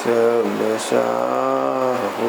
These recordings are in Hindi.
शब्द साहू।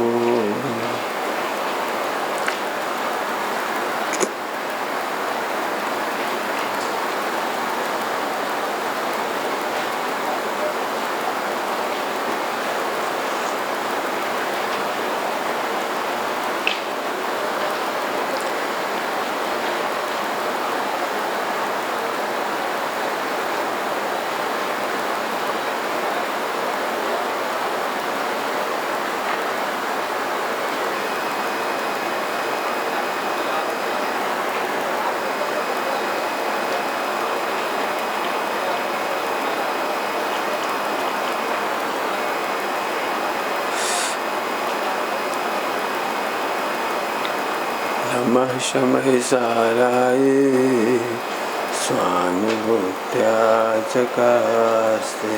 नमः शमः साराय स्वानुभूत्या चकास्ते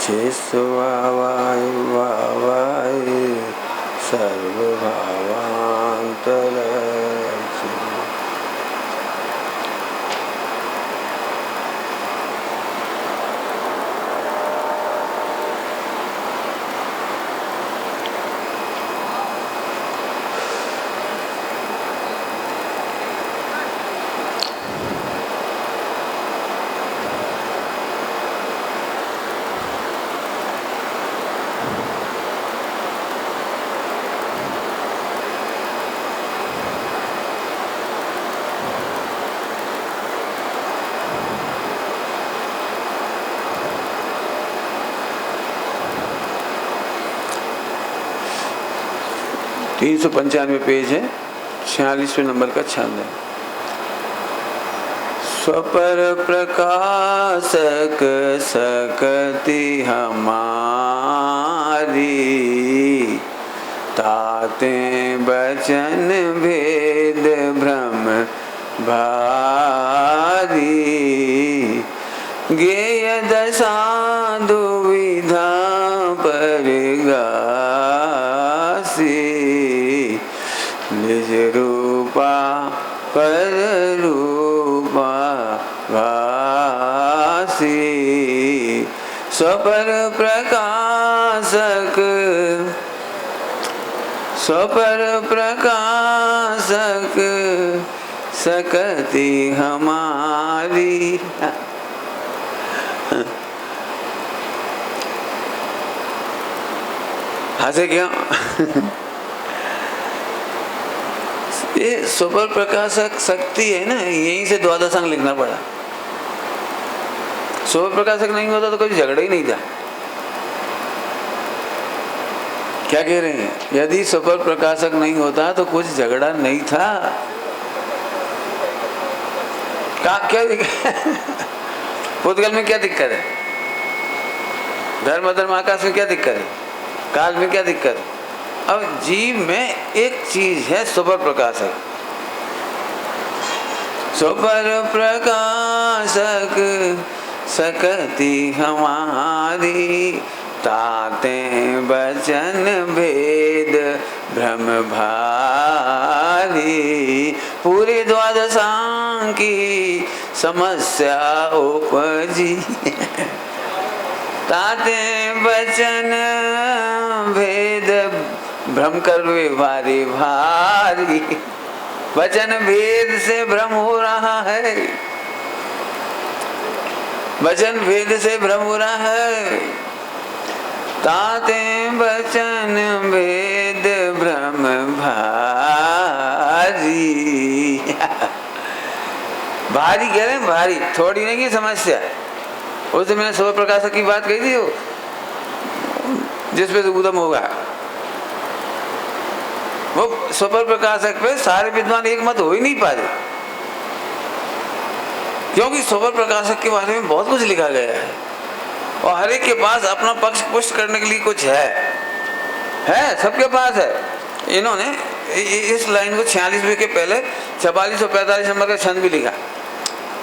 चेष्वावाय वावाय सर्वभावान्तरस्य। तीन 395 पेज है, 46वें नंबर का छंद है। स्वपर प्रकाशक सकति हमारी, ताते बचन भेद भ्रम भारी। गेय दशा दुविधा परगासी, निज रूपा पर रूपा भासी। स्वपर प्रकाशक सकति हमारी। हंसे क्यों? ये स्वपर प्रकाशक शक्ति है ना, यहीं से द्वादशांग लिखना पड़ा। स्वपर प्रकाशक नहीं होता तो कोई झगड़ा ही नहीं था। क्या कह रहे हैं? यदि स्वपर प्रकाशक नहीं होता तो कुछ झगड़ा नहीं था। क्या पुद्गल में क्या दिक्कत है? धर्म धर्म आकाश में क्या दिक्कत है? काल में क्या दिक्कत है? अब जीव में एक चीज है स्वपर प्रकाशक। स्वपर प्रकाशक सकति हमारी, ताते बचन भेद भ्रम भारी। पूरे द्वादशांग की समस्या उपजी, ताते बचन भेद भ्रम करवे भारी भारी। वचन भेद से भ्रम हो रहा है, वचन भेद से भ्रम हो रहा है। ताते वचन भेद भ्रम भारी। भारी कह रहे हैं, भारी थोड़ी नहीं है समस्या। उस दिन मैंने स्वपर प्रकाशक की बात कही थी, वो जिसपे से उदम होगा, वो स्वपर प्रकाशक पे सारे विद्वान एक मत हो ही नहीं पाते, क्योंकि स्वपर प्रकाशक के बारे में बहुत कुछ लिखा गया है और हर एक के पास अपना पक्ष पुष्ट करने के लिए कुछ है, सबके पास है। इन्होंने इस लाइन को 46वें के पहले 44 और 45 नंबर का छंद भी लिखा।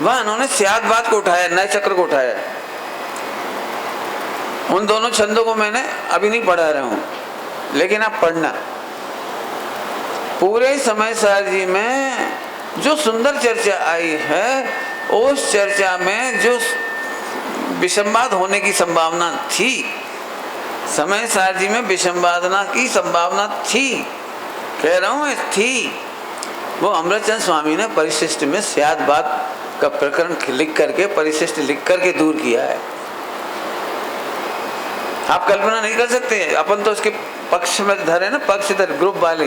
वह इन्होंने स्याद बात को उठाया, नए चक्र को उठाया। उन दोनों छंदों को मैंने अभी नहीं पढ़ा रहा हूं, लेकिन आप पढ़ना। पूरे समय सार जी में जो सुंदर चर्चा आई है, उस चर्चा में जो विसंवाद होने की संभावना थी, समय सारथी में विषंवादना की संभावना थी, कह रहा हूं थी। वो अमृतचंद स्वामी ने परिशिष्ट में स्याद बात का प्रकरण लिख करके, परिशिष्ट लिख करके दूर किया है। आप कल्पना नहीं कर सकते। अपन तो उसके पक्ष में धरे ना, पक्षधर ग्रुप वाले,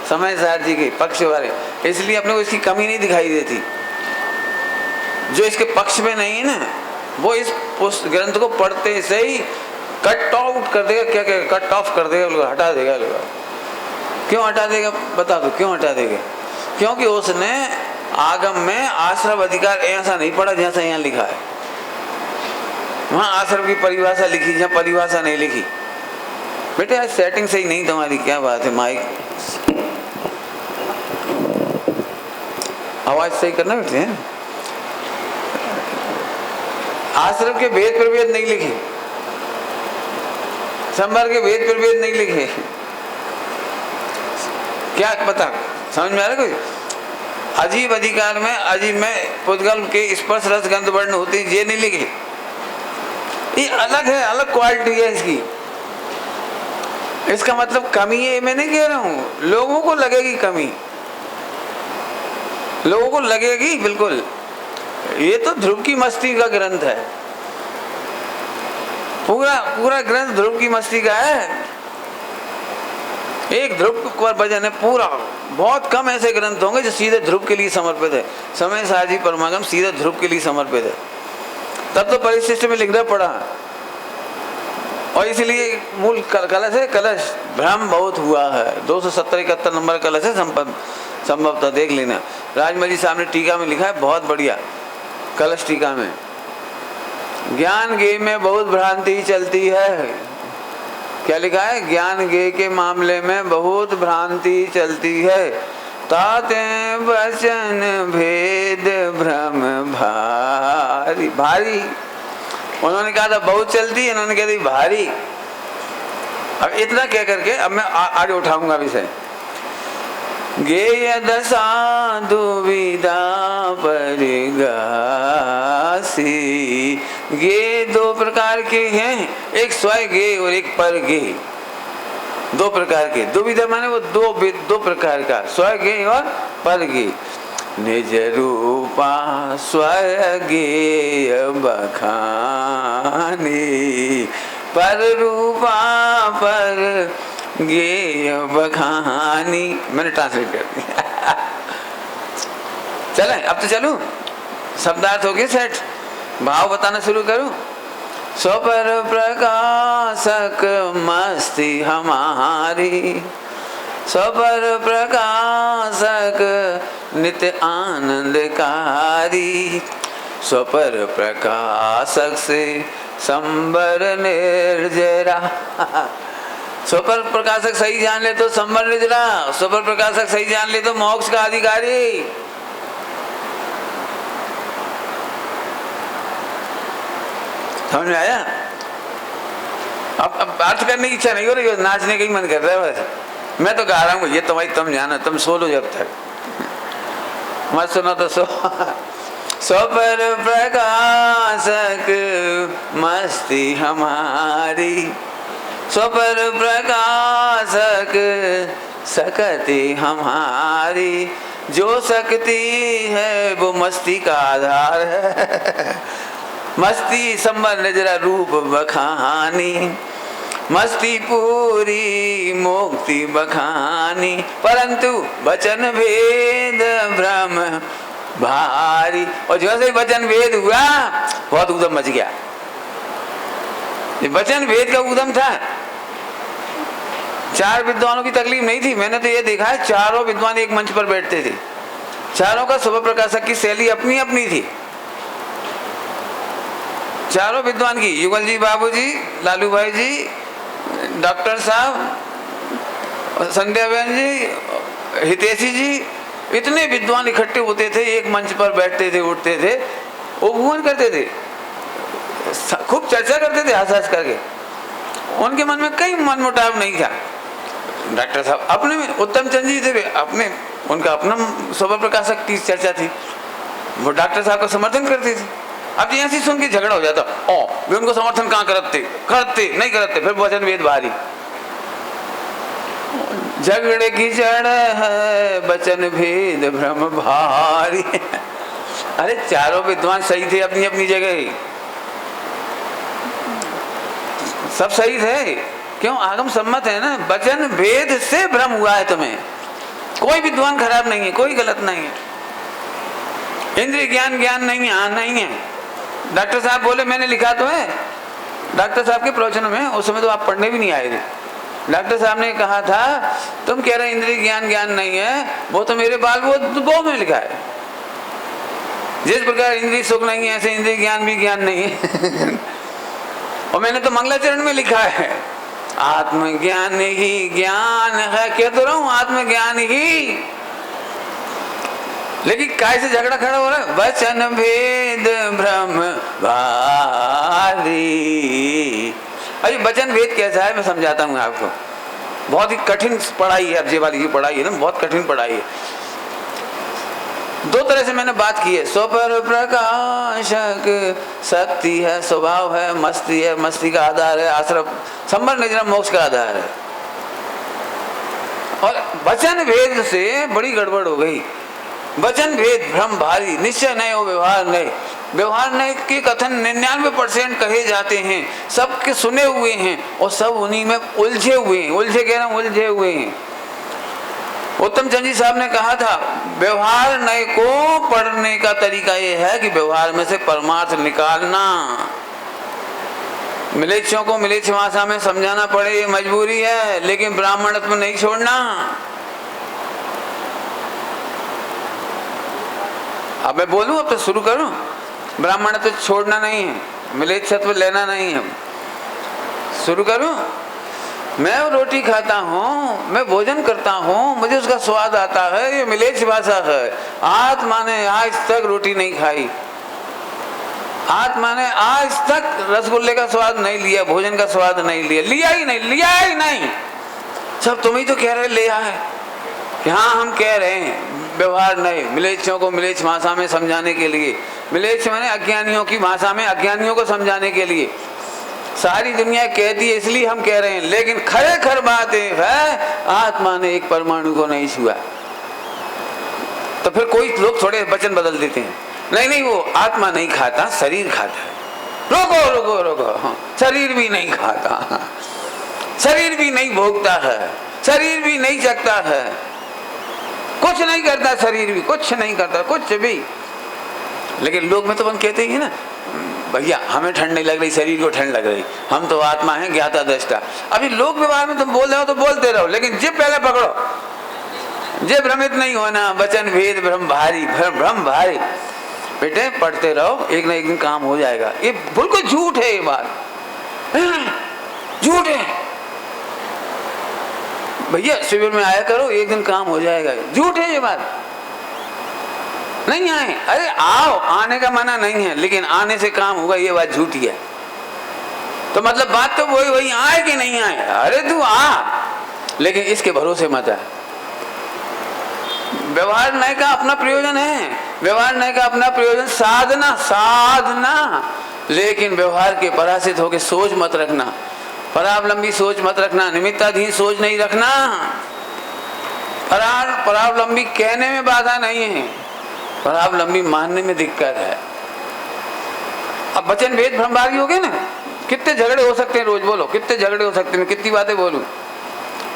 समय सारथी के पक्ष वाले, इसलिए अपने को इसकी कमी नहीं दिखाई देती। जो इसके पक्ष में नहीं है ना, वो इस ग्रंथ को पढ़ते से ही कट आउट कर देगा। क्या क्या कट ऑफ कर देगा, हटा देगा। क्यों हटा देगा बता दो, क्यों हटा देगा? क्योंकि उसने आगम में आश्रम अधिकार ऐसा नहीं पढ़ा जैसा यहाँ लिखा है। वहां आश्रम की परिभाषा लिखी, जहाँ परिभाषा नहीं लिखी। बेटे आज सेटिंग सही नहीं तुम्हारी, क्या बात है? माइक आवाज सही करना बेटे है। आश्रम के भेद प्रभेद नहीं लिखे, संवर के भेद प्रभेद नहीं लिखे। क्या पता समझ में आ रहा कोई? अजीब अधिकार में, अजीब में पुद्गल के स्पर्श रस गंध वर्ण होते हैं, ये नहीं लिखे। ये अलग है, अलग क्वालिटी है इसकी। इसका मतलब कमी है मैं नहीं कह रहा हूं, लोगों को लगेगी कमी, लोगों को लगेगी बिल्कुल। ये तो ध्रुव की मस्ती का ग्रंथ है, पूरा पूरा ग्रंथ ध्रुव की मस्ती का है। एक ध्रुव पर भजन है पूरा। बहुत कम ऐसे ग्रंथ होंगे जो सीधे ध्रुव के लिए समर्पित है। समय सारथी परमागम सीधे ध्रुव के लिए समर्पित है। तब तो परिशिष्ट में लिखना पड़ा, और इसलिए मूल कलश है। कलश भ्रम बहुत हुआ है। 270-71 नंबर कलश है, संभवतः देख लेना। राजमल साहब ने टीका में लिखा है, बहुत बढ़िया कलश टीका में। ज्ञान गे में बहुत भ्रांति चलती है। क्या लिखा है? ज्ञान गे के मामले में बहुत भ्रांति चलती है। ताते वचन भेद भ्रम भारी भारी। उन्होंने कहा था बहुत चलती, इन्होंने कहा थी भारी। अब इतना कह करके अब मैं आगे उठाऊंगा विषय। गेय दशा दुविधा परिगासी। गे दो प्रकार के हैं, एक स्वय गे और एक पर गे। दो प्रकार के, दुविधा माने वो दो प्रकार का, स्वय गे और पर गे। निज रूपा स्वय गे बखानी, पर रूपा पर गे बखानी। मैंने ट्रांसलेट कर दिया। चले अब तो चलूं, शब्दार्थ हो गए सेट, भाव बताना शुरू करूं। स्वपर प्रकाशक मस्ती हमारी, स्वपर प्रकाशक नित्य आनंदकारी। स्वपर प्रकाशक से संबर निर्जरा। स्वपर प्रकाशक सही जान ले तो संबर निर्जरा, स्वपर प्रकाशक सही जान ले तो मोक्ष का अधिकारी। समझ में आया? अब अर्थ करने की इच्छा नहीं हो रही, नाचने का ही मन कर रहा है बस। मैं तो गा रहा हूँ, ये तुम जानो, तुम सो लो जब तक, मत सुनो तो सो। स्वपर प्रकाशक मस्ती हमारी, स्वपर प्रकाशक सकती हमारी। जो शक्ति है वो मस्ती का आधार है। मस्ती संबर नजरा रूप बखानी, मस्ती पूरी मुक्ति बखानी। परंतु वचन भेद भ्रम भारी। और जैसे ही वचन भेद हुआ बहुत उद्यम मच गया। वचन भेद का उद्यम था। चार विद्वानों की तकलीफ नहीं थी। मैंने तो ये देखा है, चारों विद्वान एक मंच पर बैठते थे। चारों का स्वभाव प्रकाशक की शैली अपनी अपनी थी। चारों विद्वान की, युगल जी, बाबू जी, लालू भाई जी, डॉक्टर साहब, संध्या बहन जी, हितेशी जी, इतने विद्वान इकट्ठे होते थे, एक मंच पर बैठते थे, उठते थे, उपवन करते थे, खूब चर्चा करते थे हंस हंस करके। उनके मन में कहीं मनमुटाव नहीं था। डॉक्टर साहब अपने में, उत्तम चंद जी थे अपने, उनका अपना स्वभाव प्रकाशक की चर्चा थी, वो डॉक्टर साहब का समर्थन करते थे। अब जी ऐसी सुन के झगड़ा हो जाता, ओ वे उनको समर्थन कहाँ करते नहीं करते, फिर वचन वेद भारी। झगड़े की जड़ है वचन भेद भ्रम भारी। अरे चारों विद्वान सही थे अपनी अपनी जगह, सब सही थे, क्यों? आगम सम्मत है ना। वचन भेद से भ्रम हुआ है तुम्हें, कोई विद्वान खराब नहीं है, कोई गलत नहीं है। इंद्रिय ज्ञान नहीं है। डॉक्टर साहब बोले, मैंने लिखा तो है डॉक्टर साहब के प्रवचन में, उस समय तो आप पढ़ने भी नहीं आए थे। डॉक्टर साहब ने कहा था, तुम कह रहे इंद्रिय ज्ञान नहीं है, वो तो मेरे बाल वो में लिखा है। जिस प्रकार इंद्रिय सुख नहीं है, ऐसे इंद्रिय ज्ञान भी ज्ञान नहीं है। और मैंने तो मंगलाचरण में लिखा है, आत्मज्ञान ही ज्ञान है। कह तो रहा हूं आत्मज्ञान ही, लेकिन काय से झगड़ा खड़ा हो रहा है? वचन भेद भ्रम भारी। अरे वचन भेद कैसा है मैं समझाता हूँ आपको। बहुत ही कठिन पढ़ाई है, अब ये वाली पढ़ाई है ना, बहुत कठिन पढ़ाई है। दो तरह से मैंने बात की है। स्वपर प्रकाशक शक्ति है, स्वभाव है, मस्ती है, मस्ती का आधार है, आश्रम संबर निजरम मोक्ष का आधार है। और वचन भेद से बड़ी गड़बड़ हो गई। वचन भेद भ्रम भारी, निश्चय नहीं हो व्यवहार नहीं। व्यवहार नहीं के कथन 99% कहे जाते हैं, सबके सुने हुए हैं और सब उन्हीं में उलझे हुए हैं। उलझे हुए हैं। उत्तम चंद जी साहब ने कहा था, व्यवहार नय को पढ़ने का तरीका यह है कि व्यवहार में से परमार्थ निकालना। मिलेच्छों को मिलेच्छ भाषा में समझाना पड़े, ये मजबूरी है, लेकिन ब्राह्मणत्व नहीं छोड़ना। अब मैं बोलूं, अब तो शुरू करूं। ब्राह्मणत्व छोड़ना नहीं है, मिलेच्छत्व लेना नहीं है। शुरू करूं? मैं रोटी खाता हूँ, मैं भोजन करता हूँ, मुझे उसका स्वाद आता है, ये मिलेच्छ भाषा है। आत्मा ने आज तक रोटी नहीं खाई, आत्मा ने आज तक रसगुल्ले का स्वाद नहीं लिया, भोजन का स्वाद नहीं लिया ही नहीं। सब तुम ही तो कह रहे ले आए। हाँ, हम कह रहे हैं व्यवहार नहीं, मिलेच्छों को मिलेच्छ भाषा में समझाने के लिए। मिलेच्छ माने अज्ञानियों की भाषा में अज्ञानियों को समझाने के लिए। सारी दुनिया कहती है इसलिए हम कह रहे हैं, लेकिन खरेखर बात है आत्मा ने एक परमाणु को नहीं छुआ। तो फिर कोई लोग थोड़े वचन बदल देते हैं, नहीं वो आत्मा नहीं खाता, शरीर खाता है। रोको, हाँ, शरीर भी नहीं खाता, शरीर भी नहीं भोगता है, शरीर भी नहीं जगता है, कुछ नहीं करता, शरीर भी कुछ नहीं करता, कुछ भी। लेकिन लोग में तो हम कहते हैं ना, भैया हमें ठंड नहीं लग रही, शरीर को ठंड लग रही, हम तो आत्मा है ज्ञाता दृष्टा। अभी लोक व्यवहार में तुम बोल रहे हो तो बोलते रहो, लेकिन जिप पहले पकड़ो, जे भ्रमित नहीं होना। वचन भेद भ्रम भारी। बेटे पढ़ते रहो, एक ना एक दिन काम हो जाएगा। ये बिल्कुल झूठ है, ये बात झूठ है। भैया शिविर में आया करो, एक दिन काम हो जाएगा, झूठ है ये बात। नहीं आए, अरे आओ, आने का मना नहीं है, लेकिन आने से काम होगा, ये बात झूठी है। तो मतलब बात तो वही आए कि नहीं आए, अरे तू आ, लेकिन इसके भरोसे मत आ। व्यवहार नय का अपना प्रयोजन है, व्यवहार नय का अपना प्रयोजन साधना, लेकिन व्यवहार के परासित होकर सोच मत रखना, परावलंबी सोच मत रखना, निमित्ताधीन सोच नहीं रखना। परावलंबी कहने में बाधा नहीं है, परावलंबी मानने में दिक्कत है। अब वचन भेद भ्रमभागी हो गए ना, कितने झगड़े हो सकते हैं रोज, बोलो कितने झगड़े हो सकते हैं, कितनी बातें बोलूं।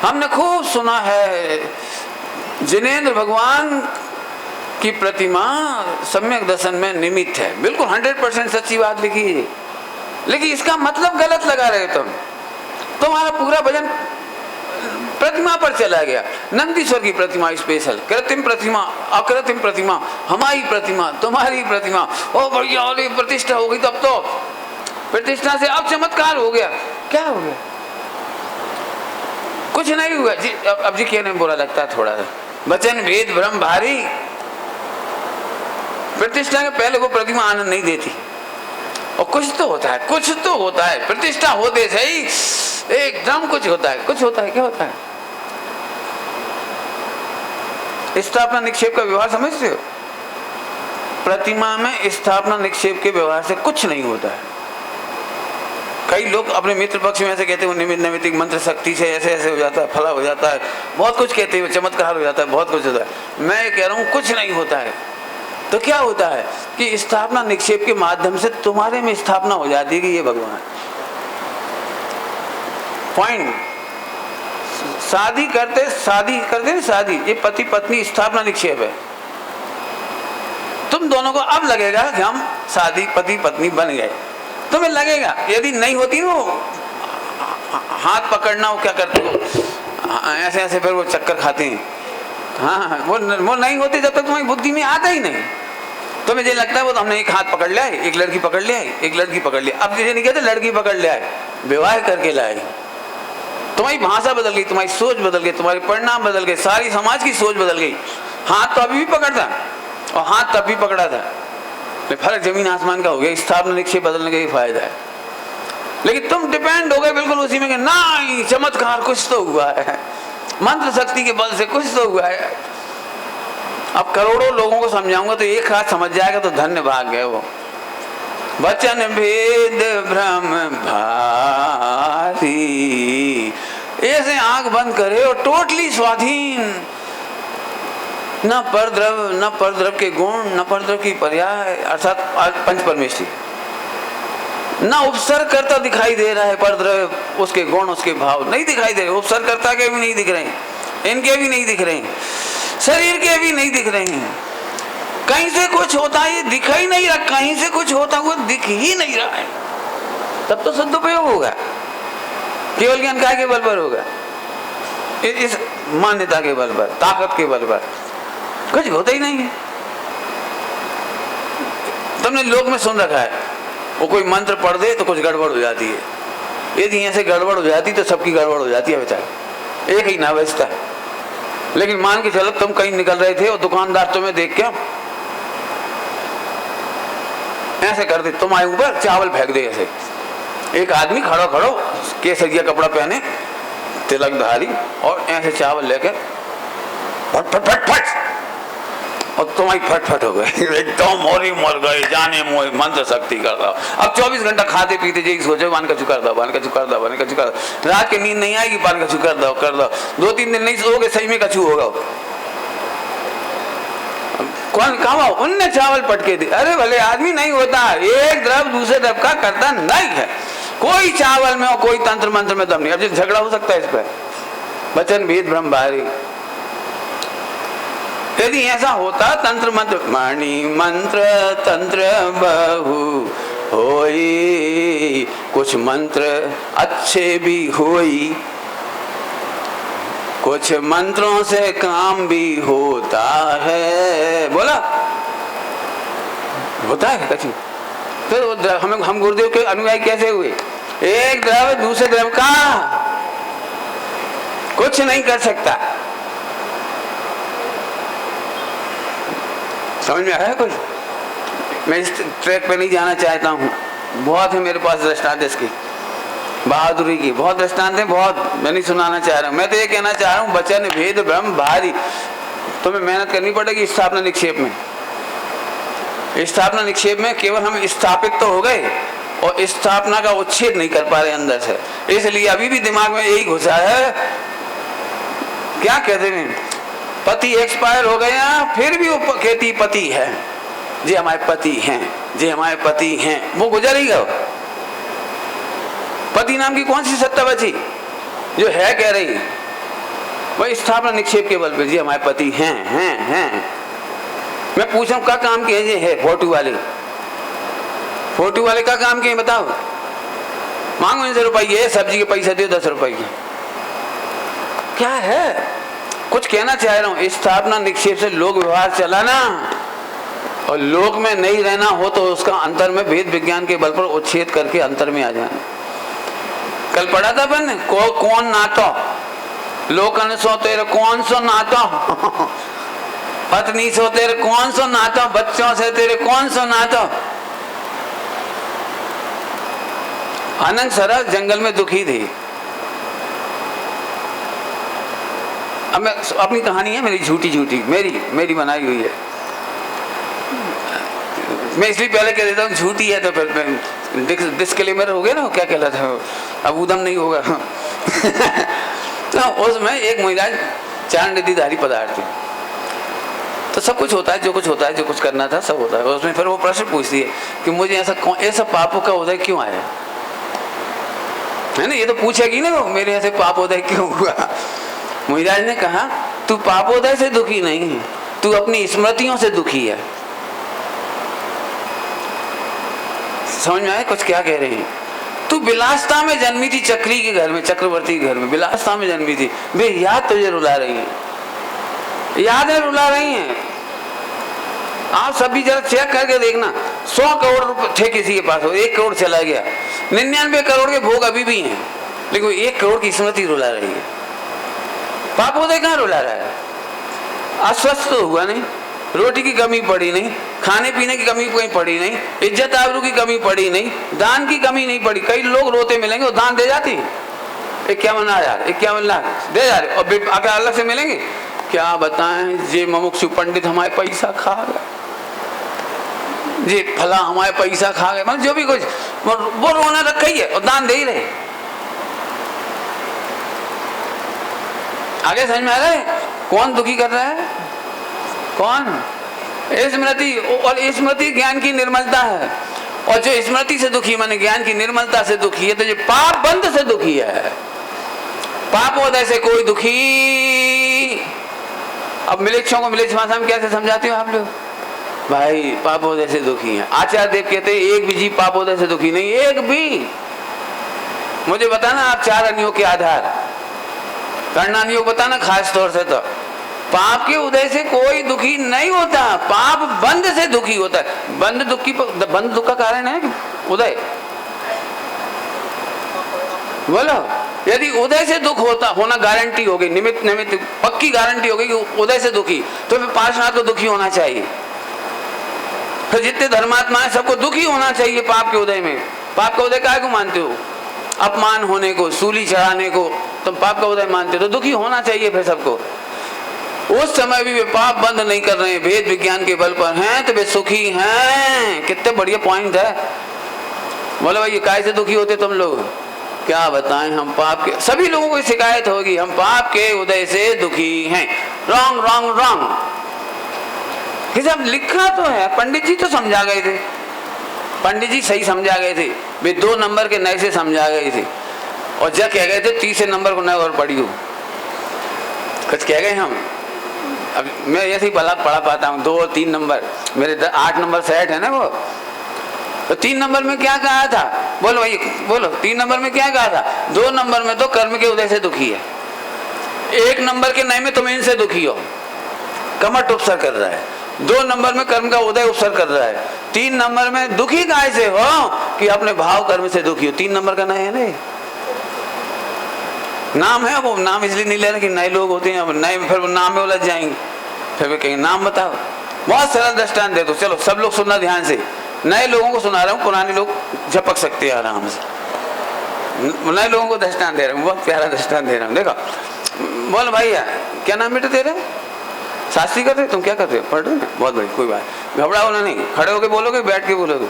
हमने खूब सुना है जिनेंद्र भगवान की प्रतिमा सम्यक दर्शन में निमित्त है, बिल्कुल 100% सच्ची बात लिखी है, लेकिन इसका मतलब गलत लगा रहे तुम। तुम्हारा पूरा भजन प्रतिमा पर चला गया। नंदीश्वर की प्रतिमा स्पेशल, कृत्रिम प्रतिमा, अकृत्रिम प्रतिमा, हमारी प्रतिमा, तुम्हारी प्रतिमा, ओ भैया प्रतिष्ठा हो गई, तब तो प्रतिष्ठा से अब चमत्कार हो गया। क्या हो गया? कुछ नहीं हुआ जी। अब जी कहने में बुरा लगता है थोड़ा सा, वचन भेद भ्रम भारी। प्रतिष्ठा के पहले वो प्रतिमा आनंद नहीं देती, और कुछ तो होता है, प्रतिष्ठा होते सही एकदम कुछ होता है, क्या होता है? स्थापना निक्षेप का व्यवहार समझते हो? प्रतिमा में स्थापना निक्षेप के व्यवहार से कुछ नहीं होता है। कई लोग अपने मित्र पक्ष में ऐसे कहते हैं निमित्त नैमित्तिक मंत्र शक्ति से ऐसे ऐसे हो जाता है, फला हो जाता है, बहुत कुछ कहते हैं, चमत्कार हो जाता है, बहुत कुछ होता है। मैं ये कह रहा हूँ कुछ नहीं होता है। तो क्या होता है कि स्थापना निक्षेप के माध्यम से तुम्हारे में स्थापना हो जाती है कि ये भगवान। पॉइंट, शादी करते ना, शादी ये पति पत्नी स्थापना निक्षेप है। तुम दोनों को अब लगेगा कि हम शादी पति पत्नी बन गए, तुम्हें लगेगा। यदि नहीं होती ना हाथ पकड़ना, वो क्या करते हो ऐसे ऐसे, फिर वो चक्कर खाते हैं। हाँ, वो नहीं होती जब तक तुम्हारी बुद्धि में आता ही नहीं। तुम्हें ये लगता है वो तो हमने एक हाथ पकड़ लिया है, एक लड़की पकड़ लिया है, एक लड़की पकड़ लिया। अब ये नहीं कहते लड़की पकड़ लिया है, विवाह करके लाए। तुम्हारी भाषा बदल गई, तुम्हारी सोच बदल गई, तुम्हारे परिणाम बदल गए, सारी समाज की सोच बदल गई। हाथ तो अभी भी पकड़ता और हाथ तब भी पकड़ा था, फर्क जमीन आसमान का हो गया। स्थापना निक्षेप बदलने का ही फायदा है। लेकिन तुम डिपेंड हो गए बिल्कुल उसी में कि नहीं, चमत्कार कुछ तो हुआ है, मंत्र शक्ति के बल से कुछ तो हुआ है। अब करोड़ों लोगों को समझाऊंगा तो एक हाथ समझ जाएगा तो धन्य भाग गए वो। वचन भेद भ्रम भारी, ऐसे आंख बंद करे और टोटली स्वाधीन, न परद्रव के गुण, न परद्रव की पर्याय अर्थात पंच परमेश्वरी, न उपसर्ग करता दिखाई दे रहा है। परद्रव उसके गुण उसके भाव नहीं दिखाई दे रहे, उपसर्ग करता के भी नहीं दिख रहे, इनके भी नहीं दिख रहे, शरीर के भी नहीं दिख रहे हैं। कहीं से कुछ होता है ये दिख ही नहीं रहा, कहीं से कुछ होता हुआ दिख ही नहीं रहा है। तब तो सदुपयोग होगा, केवल ज्ञान काय के बल पर होगा, इस मान्यता के बल पर, ताकत के बल पर। कुछ होता ही नहीं है। तुमने लोक में सुन रखा है वो कोई मंत्र पढ़ दे तो कुछ गड़बड़ हो जाती है। यदि ऐसे गड़बड़ हो जाती तो सबकी गड़बड़ हो जाती है बेचारा, एक ही ना बचता है। लेकिन मान के चलो तुम कहीं निकल रहे थे और दुकानदार तुम्हें देख के ऐसे कर दे, तुम्हारे ऊपर चावल फेंक दे। ऐसे एक आदमी खड़ो केसरिया कपड़ा पहने, तिलकधारी, और ऐसे चावल लेकर फट फट फट फट, और तुम्हारी फट हो गए एकदम मोरी मर गए, जाने मोह मंत्र शक्ति कर रहा। अब 24 घंटा खाते पीते यही सोचो बान का चुकर दो। रात की नींद नहीं आएगी, बान का चुकर दो कर दो। 2-3 दिन नहीं सोओगे, सही में कछू होगा। कौन कहा उनने चावल पटके दे। अरे भले आदमी नहीं होता, एक द्रव दूसरे द्रव का करता नहीं है। कोई चावल में और कोई तंत्र मंत्र में दम नहीं। अब झगड़ा हो सकता है इस पर, वचन भेद ब्रह्म भारी। यदि ऐसा होता तंत्र मंत्र, मणि मंत्र तंत्र बहु होई, कुछ मंत्र अच्छे भी होई, कुछ मंत्रों से काम भी होता है। बोला होता है कछु। फिर हम गुरुदेव के अनुयायी कैसे हुए? एक द्रव दूसरे द्रव का कुछ नहीं कर सकता। समझ में आया कुछ? मैं इस ट्रैक पे नहीं जाना चाहता हूँ। बहुत है मेरे पास दृष्टांत इसकी, बहादुरी की बहुत दृष्टांत है, बहुत। मैं नहीं सुनाना चाह रहा हूँ। मैं तो ये कहना चाह रहा हूँ वचन भेद ब्रह्म भारी। तुम्हें मेहनत करनी पड़ेगी स्थापना निक्षेप में। स्थापना निक्षेप में केवल हम स्थापित तो हो गए और स्थापना का उच्छेद नहीं कर पा रहे अंदर से। इसलिए अभी भी दिमाग में यही घुसा है, क्या कहते हैं, पति एक्सपायर हो गया फिर भी वो कहती पति है, जी हमारे पति हैं, जी हमारे पति हैं। वो गुजर ही गया। पति नाम की कौन सी सत्ता बची जो है कह रही है? वही स्थापना निक्षेप के बल पे, जी हमारे पति हैं। मैं पूछूं क्या काम किए? जी है फोटो वाले का काम किए बताओ। मांगो इनसे रुपये, सब्जी के पैसे दो 10 रुपये की। क्या है? कुछ कहना चाह रहा हूँ, स्थापना निक्षेप से लोक व्यवहार चलाना और लोक में नहीं रहना हो तो उसका अंतर में भेद विज्ञान के बल पर उच्छेद करके अंतर में आ जाना। कल पढ़ा था अपन कौन नातो, लोकन सो तेरे कौन सो नातो, पत्नी सो तेरे कौन सो नातो, बच्चों से तेरे कौन सो नातो। अनंत सरा जंगल में दुखी थी। अब मैं अपनी कहानी है मेरी, झूठी मेरी बनाई हुई है। मैं इसलिए पहले कह देता हूँ झूठी है, तो फिर डिस्क्लेमर हो गया ना, क्या कहलाता है, अब उदम नहीं होगा। तो उसमें एक महिला 4 निधिधारी पदार्थ थी, तो सब कुछ होता है, जो कुछ होता है, जो कुछ करना था सब होता है। उसमें फिर वो प्रश्न पूछती है कि मुझे ऐसा पापों का उदय क्यों आया है ना, ये तो पूछेगी ना वो, मेरे ऐसे पापोदय क्यों हुआ। मुहिराज ने कहा तू पापोदय से दुखी नहीं है, तू अपनी स्मृतियों से दुखी है। समझ में आया कुछ क्या कह रहे हैं? तू विलासता में जन्मी थी, चक्री के घर में, चक्रवर्ती के घर में विलासता में जन्मी थी। वे याद तुझे रुला रही हैं, यादें रुला रही हैं। आप सभी जरा चेक करके देखना, 100 करोड़ रुपए थे किसी के पास, 1 करोड़ चला गया, 99 करोड़ के भोग अभी भी हैं, लेकिन 1 करोड़ की स्मृति रुला रही है। पापोदय कहाँ रुला रहा है? अस्वस्थ तो हुआ नहीं, रोटी की कमी पड़ी नहीं, खाने पीने की कमी कोई पड़ी नहीं, इज्जत आबरू की कमी पड़ी नहीं, दान की कमी नहीं पड़ी। कई लोग रोते मिलेंगे वो दान दे जाती है, 51,000 51 लाख दे जा रहे, और आकर अलग से मिलेंगे। क्या बताएं, जे मुमुक्षु पंडित हमारे पैसा खा गए, जे फला हमारे पैसा खा गए, मतलब जो भी कुछ वो रोना रखा ही है और दान दे ही रहे। आगे समझ में आ रहा है कौन दुखी कर रहा है? कौन? स्मृति। और स्मृति ज्ञान की निर्मलता है, और जो स्मृति से दुखी माने ज्ञान की निर्मलता से दुखी है, तो जो पाप बंध से दुखी है। पापोदय से कोई दुखी। अब मिलेच्छों को मिलेच्छ भाषा में कैसे समझाते हो आप लोग? भाई पापोदय से दुखी है। आचार्य देव कहते हैं एक भी जीव पापोदय से दुखी नहीं, एक भी। मुझे बताना आप 4 अनियों के आधार, कर्णानियों को बताना खास तौर से। तो पाप के उदय से कोई दुखी नहीं होता, पाप बंध से दुखी होता है। बंध दुख का कारण है कि उदय? बोलो, यदि उदय से दुख होना गारंटी हो गई, निमित्त पक्की गारंटी हो गई कि उदय से दुखी, तो फिर पार्श्वनाथ को दुखी होना चाहिए। तो जितने धर्मात्मा है सबको दुखी होना चाहिए पाप के उदय में। पाप का उदय काहे को मानते हो? अपमान होने को, सूली चढ़ाने को तुम पाप का उदय मानते हो, तो दुखी होना चाहिए फिर सबको। उस समय भी वे पाप बंद नहीं कर रहे हैं, वेद विज्ञान के बल पर हैं, तो वे सुखी हैं। कितने बढ़िया पॉइंट है। बोलो भाई ये काहे से दुखी होते तुम लोग? क्या बताएं, हम पाप के, सभी लोगों को शिकायत होगी, हम पाप के उदय से दुखी हैं। Wrong wrong wrong. जब लिखा तो है, पंडित जी तो समझा गए थे, पंडित जी सही समझा गए थे, वे 2 नंबर के नए से समझा गए थे, और जब कह गए थे 30 नंबर को नए और पढ़ी हो, कुछ कह गए हम। अब मैं ऐसे ही भला पढ़ा पाता हूँ, 2 और 3 नंबर, मेरे 8 नंबर सेट है ना वो। तो 3 नंबर में क्या कहा था? बोलो भाई बोलो, 3 नंबर में क्या कहा था? 2 नंबर में तो कर्म के उदय से दुखी है, 1 नंबर के नए में तुम इनसे दुखी हो, कमट उपसर कर रहा है। 2 नंबर में कर्म का उदय उपसर कर रहा है। 3 नंबर में दुखी काहे से हो? कि अपने भाव कर्म से दुखी हो। 3 नंबर का नए है ना, नाम है वो, नाम इसलिए नहीं ले रहे कि नए लोग होते हैं, अब नए फिर नाम में उलझ जाएंगे, फिर वे कहेंगे नाम बताओ। बहुत सरल दृष्टांत दे दो, चलो सब लोग सुनना ध्यान से। नए लोगों को सुना रहा हूँ, पुराने लोग झपक सकते हैं आराम से। नए लोगों को दृष्टांत दे रहा हूँ, बहुत प्यारा दृष्टांत दे रहा हूँ। देखो, बोल भैया क्या नाम बेटे तेरा? शास्त्री कर रहे, तुम क्या कर रहे हो? पढ़ रहे हो? बहुत बढ़िया, कोई बात, घबराओ ना, नहीं खड़े होके बोलोगे, बैठ के बोलोगे?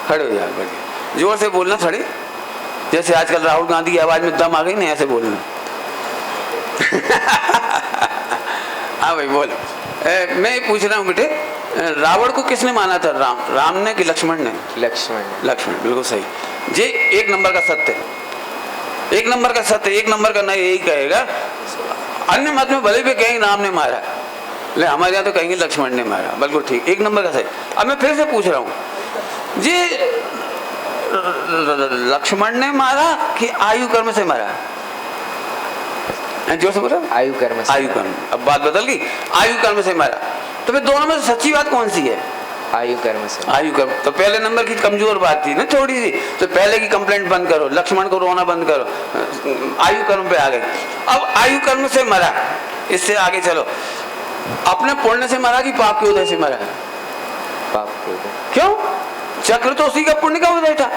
खड़े हो यार, बैठ जोर से बोलना, खड़े। जैसे आजकल राहुल गांधी की आवाज में दम आ गई ना, ऐसे बोलना। हाँ भाई बोलो। मैं पूछ रहा हूँ बेटे, रावण को किसने माना था? राम ने कि लक्ष्मण ने? लक्ष्मण, बिल्कुल सही। ये 1 नंबर का सत्य है, 1 नंबर का सत्य, 1 नंबर का नहीं यही कहेगा। अन्य मत में भले भी कहेंगे राम ने मारा, ले हमारे यहाँ तो कहेंगे लक्ष्मण ने मारा, बिल्कुल ठीक, 1 नंबर का सही। अब मैं फिर से पूछ रहा हूँ, ये लक्ष्मण ने मारा कि आयु कर्म से मारा? जो से बोला आयु कर्म से। आयु कर्म। अब बात बदल गई, आयु कर्म से मारा। तो फिर दोनों में सच्ची बात कौन सी है? आयु कर्म से। आयु कर्म। तो पहले नंबर की कमजोर बात थी ना थोड़ी सी, तो पहले की कंप्लेंट बंद करो, लक्ष्मण को रोना बंद करो, आयु कर्म पे आ गए। अब आयु कर्म से मरा, इससे आगे चलो, अपने पुण्य से मरा कि पाप के उदय से मरा? पाप के उदय। क्यों? चक्र तो उसी का पुण्य का उदय था।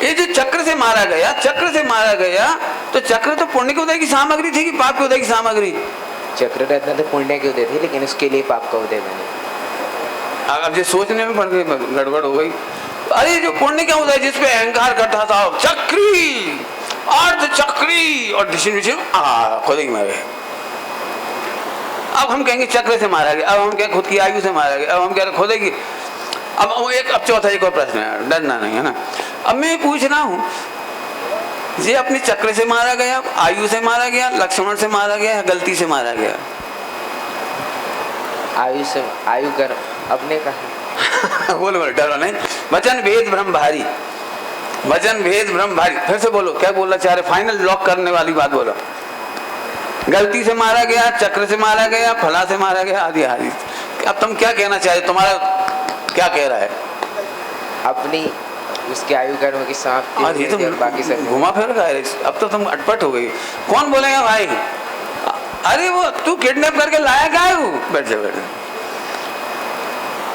ये जो चक्र से मारा गया, चक्र से मारा गया, तो चक्र तो पुण्य के उदय की सामग्री थी कि पाप के उदय की सामग्री? चक्र रहता तो पुण्य के उदय थे, लेकिन उसके लिए पाप का उदय बने। अब ये सोचने में पड़ गई, गड़बड़ हो गई। अरे जो पुण्य क्या होता है जिसपे अहंकार करता था, चक्री अर्ध चक्री और खुद ही मरे। अब हम कहेंगे चक्र से मारा गया, अब हम कहें खुद की आयु से मारा गया, अब हम कह रहे खुद की। अब चौथा एक और प्रश्न है, डरना नहीं है ना। अब मैं पूछ रहा हूँ, ये अपने चक्र से मारा गया, आयु से मारा गया, लक्ष्मण से मारा गया या गलती से मारा गया? आयु कर अपने का बोलो बोलो, डरो नहीं। वचन भेद भ्रम भारी, वचन भेद भ्रम भारी। फिर से बोलो, क्या बोलना चाह रहे? फाइनल लॉक करने वाली बात बोलो। गलती से मारा गया, चक्र से मारा गया, फला से मारा गया, आदि आदि। अब तुम क्या कहना चाहते? तुम्हारा क्या कह रहा है? अपनी उसके आयु कर्म की समाप्ति और ये तो बाकी सब घुमा फिर रहा है। अब तो तुम अटपट हो गई। कौन बोलेगा भाई? अरे वो तू किडनैप करके लाया क्या है? वो बैठ जा, बैठ जा।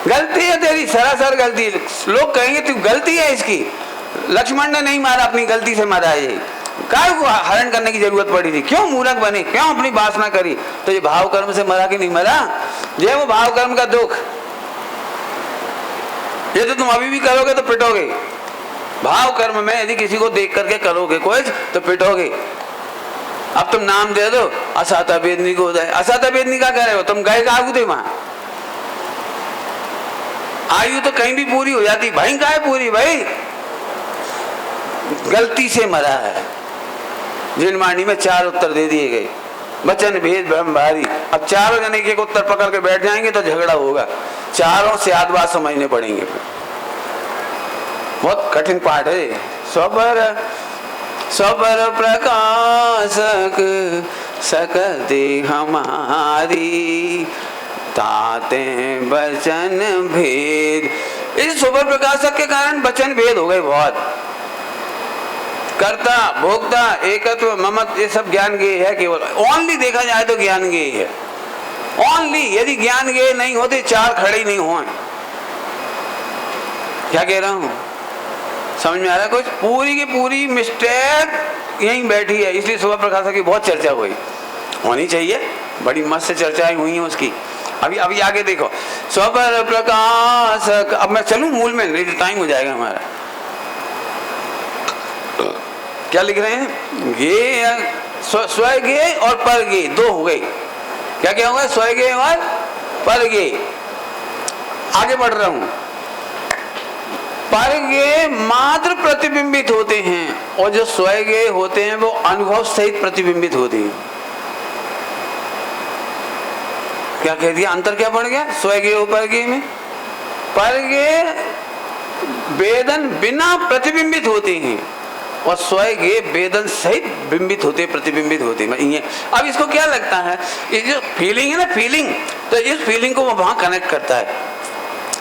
गलती है तेरी, सरासर गलती। लोग कहेंगे तू गलती है इसकी, लक्ष्मण ने नहीं मारा, अपनी गलती से मारा है। ये काय को हरण करने की जरूरत पड़ी थी? क्यों मूर्ख बने? क्यों अपनी वासना करी? तो ये भाव कर्म से मरा कि नहीं मरा? ये वो भाव कर्म का दुख। ये तो तुम अभी भी करोगे तो पिटोगे। भाव कर्म में यदि किसी को देख करके करोगे कुछ तो पिटोगे। अब तुम नाम दे दो, असाता बेदनी को उदय। असाता बेदनी का कह रहे हो? तुम गए कागू थे वहां? आयु तो कहीं भी पूरी हो जाती, भाई का है पूरी? भाई गलती से मरा है। जिनवाणी में 4 उत्तर दे दिए गए। वचन भेद भ्रम भारी। अब चारों जने एक उत्तर पकड़ के बैठ जाएंगे तो झगड़ा होगा। चारों से आध बात समझने पड़ेंगे। बहुत कठिन पाठ है। स्वपर प्रकाशक सकते हमारी, ताते वचन भेद। इस स्वपर प्रकाशक के कारण वचन भेद हो गए बहुत। कर्ता भोक्ता एकत्व ममत्व ये सब ज्ञान गेय है केवल। ओनली देखा जाए तो ज्ञान गेय है ओनली। यदि ज्ञान गेय नहीं होते 4 खड़े ही नहीं हुए। क्या कह रहा हूं? समझ में आ रहा है कुछ? पूरी की पूरी मिस्टेक यहीं बैठी है। इसलिए सुबह प्रकाशक की बहुत चर्चा हुई, होनी चाहिए। बड़ी मस्त चर्चाएं हुई हैं उसकी। अभी आगे देखो। स्वपर प्रकाशक। अब मैं चलूं मूल में, नहीं तो टाइम हो जाएगा हमारा। क्या लिख रहे हैं? गे स्वय गे और पर गे 2 हो गए। क्या क्या होगा? स्वय गे और पर गे। आगे बढ़ रहा हूं। पर गे मात्र प्रतिबिंबित होते हैं और जो स्वय गे होते हैं वो अनुभव सहित प्रतिबिंबित होते हैं। क्या कह दिया? अंतर क्या पड़ गया स्वय गे और पर गे में? पर गे वेदन बिना प्रतिबिंबित होते हैं और स्वय गे वेदन सहित बिंबित होते, प्रतिबिंबित होते। अब इसको क्या लगता है? ये जो फीलिंग है ना, फीलिंग, तो इस फीलिंग को वो वहां कनेक्ट करता है।